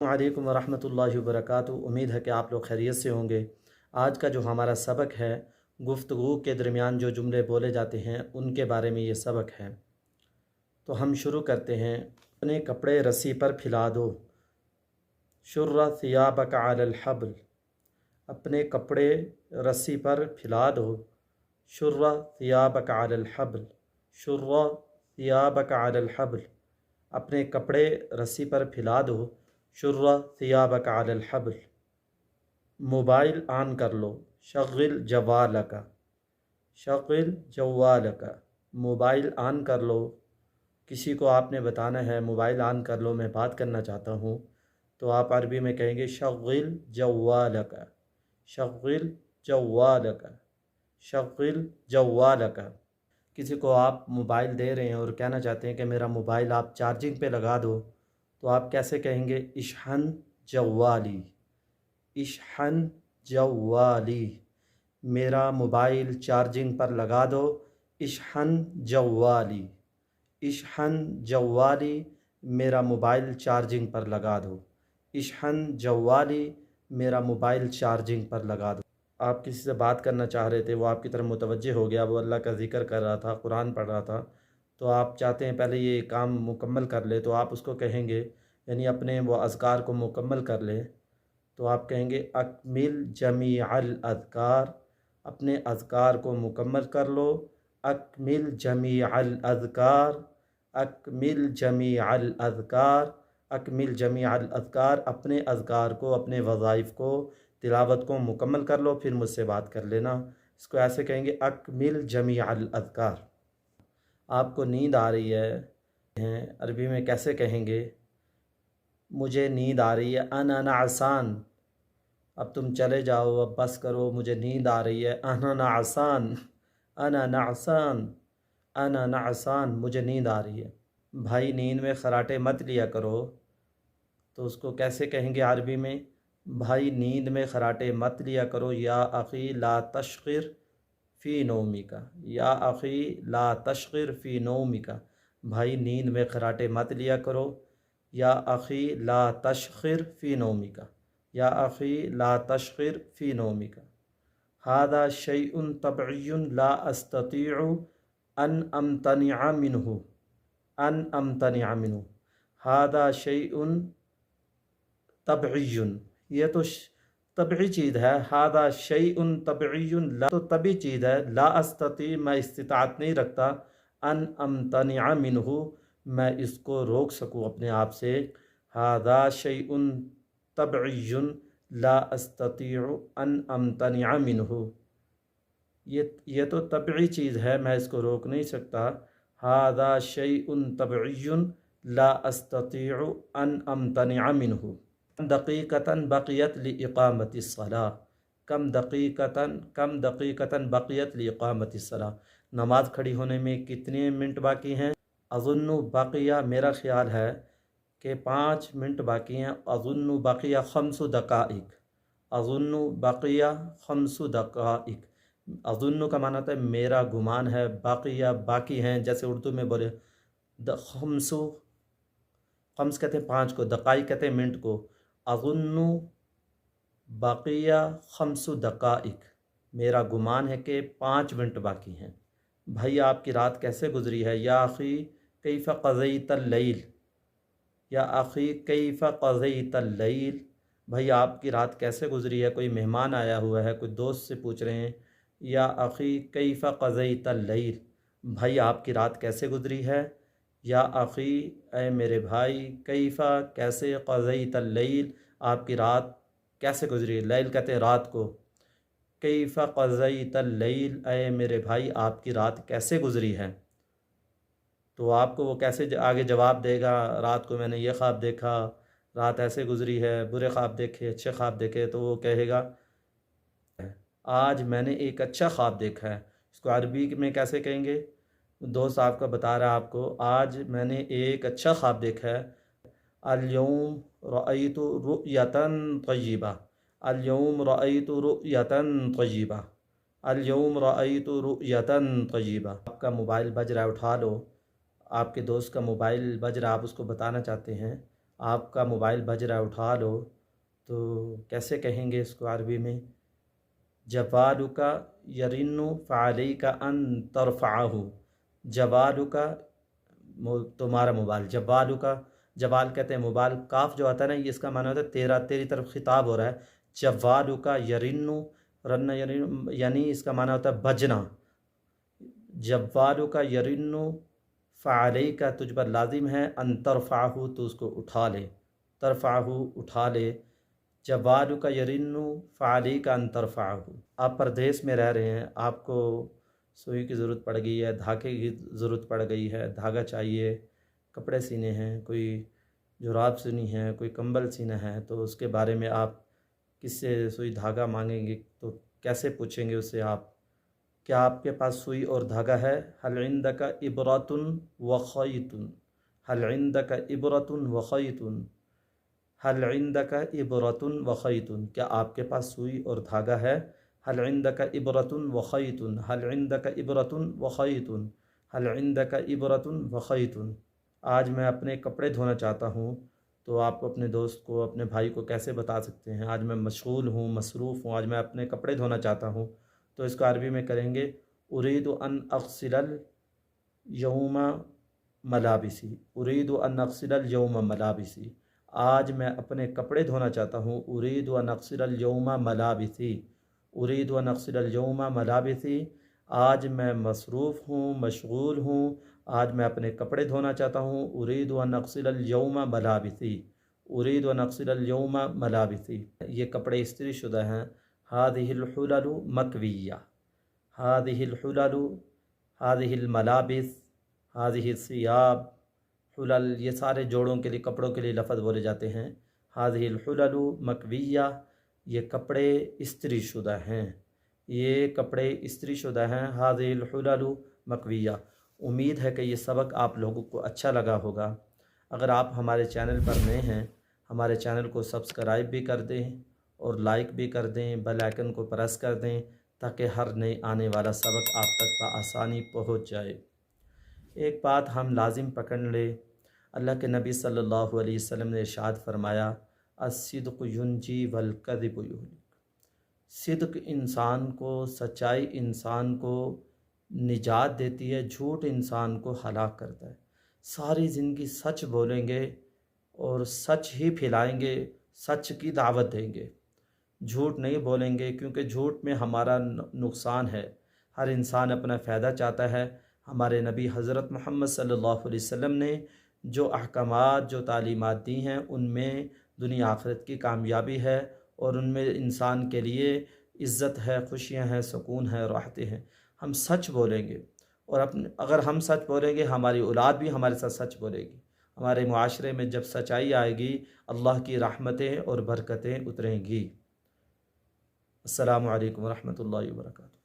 वालेकुम वरहमतुल्लाहि वबरकातुहू। उम्मीद है कि आप लोग खैरियत से होंगे। आज का जो हमारा सबक है, गुफ्तगू के दरमियान जो जुमले बोले जाते हैं उनके बारे में ये सबक है। तो हम शुरू करते हैं। अपने कपड़े रस्सी पर फैला दो। शुर्र सियाबक अलल हब्ल। अपने कपड़े रस्सी पर फैला दो। शुर्र सियाबक अलल हब्ल। शुर्र सियाबक अलल हब्ल। अपने कपड़े रस्सी पर फैला दो। शुर्र सियाबक अलल हब्ल। मोबाइल ऑन कर लो। शगिल जवालका। शगिल जवालका। मोबाइल ऑन कर लो। किसी को आपने बताना है मोबाइल ऑन कर लो, मैं बात करना चाहता हूँ, तो आप अरबी में कहेंगे शगिल जवालका। शगिल जवालका। शगिल जवालका। किसी को आप मोबाइल दे रहे हैं और कहना चाहते हैं कि मेरा मोबाइल आप चार्जिंग पे लगा दो, तो आप कैसे कहेंगे? इशहन जवाली। इशहन जवाली। मेरा मोबाइल चार्जिंग पर लगा दो। इशहन जवाली। इशहन जवाली। मेरा मोबाइल चार्जिंग पर लगा दो। इशहन जवाली। मेरा मोबाइल चार्जिंग पर लगा दो। आप किसी से बात करना चाह रहे थे, वो आपकी तरफ मुतवज्जे हो गया, वो अल्लाह का ज़िक्र कर रहा था, कुरान पढ़ रहा था, तो आप चाहते हैं पहले ये काम मुकम्मल कर ले, तो आप उसको कहेंगे, यानी अपने वो अज़कार को मुकम्मल कर ले, तो आप कहेंगे अकमिल जमीअल अज़कार। अपने अज़कार को मुकम्मल कर लो। अकमिल जमीअल अज़कार। अकमिल जमीअल अज़कार। अकमिल जमीअल अज़कार। अपने अज़कार को, अपने वज़ाइफ को, तिलावत को मुकम्मल कर लो, फिर मुझसे बात कर लेना। इसको ऐसे कहेंगे अकमिल जमीअल अज़कार। आपको नींद आ रही है, अरबी में कैसे कहेंगे? मुझे नींद आ रही है। अना नाअसान। अब तुम चले जाओ, अब बस करो, मुझे नींद आ रही है। अना नाअसान। अना नाअसान। अना नाअसान। मुझे नींद आ रही है। भाई नींद में खराटे मत लिया करो, तो उसको कैसे कहेंगे अरबी में? भाई नींद में खराटे मत लिया करो। या अख़ी ला तशगिर फ़ी नौमिका। या अख़ी ला तशगिर फ़ी नौमिका। भाई नींद में खराटे मत लिया करो। या अख़ी ला तशगिर फ़ी नौमिका। या अख़ी ला तशगिर फ़ी नौमिका। हादा शैउन तबइयुन ला अस्ततीउ अन अम्तनिअ मिन्हु। अन अम्तनिअ मिन्हु। हादा शैउन तबइयुन। ये तो तबई चीज़ है। हादा शैउन तबइयुन। ला तो तभी चीज़ है। ला अस्तती, मैं इस्तिताअत नहीं रखता। अन अम्तनिअ मिन्हु, मैं इसको रोक सकूँ अपने आप से। हादा शैउन तबइयुन ला अस्ततीउ अन अम्तनिअ मिन्हु। ये तो तबई चीज़ है, मैं इसको रोक नहीं सकता। हादा शैउन तबइयुन ला अस्ततीउ अन अम्तनिअ मिन्हु। कम दक़ीक़तन बक़ियत लिइक़ामतिस्सलाह। कम दक़ीक़तन बक़ियत लिइक़ामतिस्सलाह। नमाज खड़ी होने में कितने मिनट बाकी हैं? अज़ुन्नु बक़िया, मेरा ख़्याल है कि 5 मिनट बाकी हैं। अज़ुन्नु बक़िया ख़म्सु दक़ाइक़। अज़ुन्नु बक़िया ख़म्सु दक़ाइक़। अज़ुन्नु का माना होता है मेरा गुमान है, बक़िया बाकी हैं, जैसे उर्दू में बोले ख़म्सु। ख़म्स कहते हैं 5 को, दक़ाइक़ कहते हैं मिनट को। अज़ुन्नु बक़िया ख़म्सु दक़ाइक़। मेरा गुमान है कि 5 मिनट बाकी हैं। भाई आपकी रात कैसे गुज़री है? या अख़ी कैफ़ क़ज़ैतल लैल। या अख़ी कैफ़ क़ज़ैतल लैल। भाई आपकी रात कैसे गुज़री है? कोई मेहमान आया हुआ है, कोई दोस्त से पूछ रहे हैं। या अख़ी कैफ़ क़ज़ैतल लैल। भाई आपकी रात कैसे गुज़री है? या अख़ी, ऐ मेरे भाई, कैफ़ा कैसे, क़ज़ैतल लैल आपकी रात कैसे गुज़री? लैल कहते हैं रात को। कैफ़ा क़ज़ैतल लैल, ऐ मेरे भाई आपकी रात कैसे गुज़री है? तो आपको वो कैसे आगे जवाब देगा? रात को मैंने ये ख्वाब देखा, रात ऐसे गुज़री है, बुरे ख्वाब देखे, अच्छे ख्वाब देखे, तो वो कहेगा आज मैंने एक अच्छा ख्वाब देखा है। इसको अरबी में कैसे कहेंगे? दोस्त आपका बता रहा है आपको, आज मैंने एक अच्छा ख्वाब देखा है। अल-यौम रअयतु रुयतन तय्यिबा। अल-यौम रअयतु रुयतन तय्यिबा। अल-यौम रअयतु रुयतन तय्यिबा। आपका मोबाइल बज रहा है, उठा लो। आपके दोस्त का मोबाइल बज रहा है, आप उसको बताना चाहते हैं, آپ کا موبائل بج رہا ہے اٹھا لو، تو کیسے کہیں گے اس کو عربی میں؟ جوالک یرن فعلیک ان ترفعہ، جوالک تمہارا موبائل، جوالک، جوال کہتے ہیں موبائل، کاف جو آتا ہے نا یہ اس کا معنی ہوتا ہے تیری طرف خطاب ہو رہا ہے۔ جوالک یرن، رن یرن یعنی اس کا معنی ہوتا ہے بجنا۔ جوالک یرن فعلیک تجھ پر لازم ہے ان ترفعہ تو اس کو اٹھا لے، ترفعہ اٹھا لے۔ جوالک یرن فعلیک ان ترفعہ، آپ پردیس میں رہ رہے ہیں، آپ کو سوئی کی ضرورت پڑ گئی ہے، دھاگے کی ضرورت پڑ گئی ہے، دھاگا چاہیے، کپڑے سینے ہیں، کوئی جراب سینی ہے، کوئی کمبل سینا ہے، تو اس کے بارے میں آپ کس سے سوئی دھاگا مانگیں گے؟ تو کیسے پوچھیں گے اس سے آپ؟ کیا آپ کے پاس سوئی اور دھاگا ہے؟ حل عندک ابرۃ وخیط، حل عندک ابرۃ وخیط، حل عندک ابرۃ وخیط، کیا آپ کے پاس سوئی اور دھاگا ہے؟ حل عندک ابرۃ وخیط، حل عندک ابرۃ وخیط، حل عندک ابرۃ وخیط۔ آج میں اپنے کپڑے دھونا چاہتا ہوں، تو آپ اپنے دوست کو، اپنے بھائی کو کیسے بتا سکتے ہیں؟ آج میں مشغول ہوں، مصروف ہوں، آج میں اپنے کپڑے دھونا چاہتا ہوں، تو اس کو عربی میں کریں گے اريد ان اغسل اليوم ملابسی، اريد ان اغسل اليوم ملابسی، آج میں اپنے کپڑے دھونا چاہتا ہوں۔ اريد ان اغسل اليوم ملابسی، اريد ان اغسل اليوم ملابسی، آج میں مصروف ہوں، مشغول ہوں، آج میں اپنے کپڑے دھونا چاہتا ہوں۔ اريد ان اغسل اليوم ملابسی، اريد ان اغسل اليوم ملابسی، یہ کپڑے استری شدہ ہیں۔ هذه الحلل مکویہ، هذه الحلل، هذه الملابس، هذه الثياب، حلل یہ سارے جوڑوں کے لیے، کپڑوں کے لیے لفظ بولے جاتے ہیں۔ هذه الحلل مکویہ، یہ کپڑے استری شدہ ہیں، یہ کپڑے استری شدہ ہیں۔ هذه الحلل مکویہ۔ امید ہے کہ یہ سبق آپ لوگوں کو اچھا لگا ہوگا۔ اگر آپ ہمارے چینل پر نئے ہیں، ہمارے چینل کو سبسکرائب بھی کر دیں اور لائک بھی کر دیں، بیل آئیکن کو پریس کر دیں، تاکہ ہر نئے آنے والا سبق آپ تک بآسانی پہنچ جائے۔ ایک بات ہم لازم پکڑ لیں، اللہ کے نبی صلی اللہ علیہ وسلم نے ارشاد فرمایا الصدق ینجی والکذب یہلک، صدق انسان کو، سچائی انسان کو نجات دیتی ہے، جھوٹ انسان کو ہلاک کرتا ہے۔ ساری زندگی سچ بولیں گے اور سچ ہی پھیلائیں گے، سچ کی دعوت دیں گے، جھوٹ نہیں بولیں گے، کیونکہ جھوٹ میں ہمارا نقصان ہے۔ ہر انسان اپنا فائدہ چاہتا ہے۔ ہمارے نبی حضرت محمد صلی اللہ علیہ وسلم نے جو احکامات، جو تعلیمات دی ہیں، ان میں دنیا آخرت کی کامیابی ہے، اور ان میں انسان کے لیے عزت ہے، خوشیاں ہیں، سکون ہے، راحتیں ہیں۔ ہم سچ بولیں گے، اور اگر ہم سچ بولیں گے، ہماری اولاد بھی ہمارے ساتھ سچ بولے گی۔ ہمارے معاشرے میں جب سچائی آئے گی، اللہ کی رحمتیں اور برکتیں اتریں گی۔ السلام علیکم ورحمۃ اللہ وبرکاتہ۔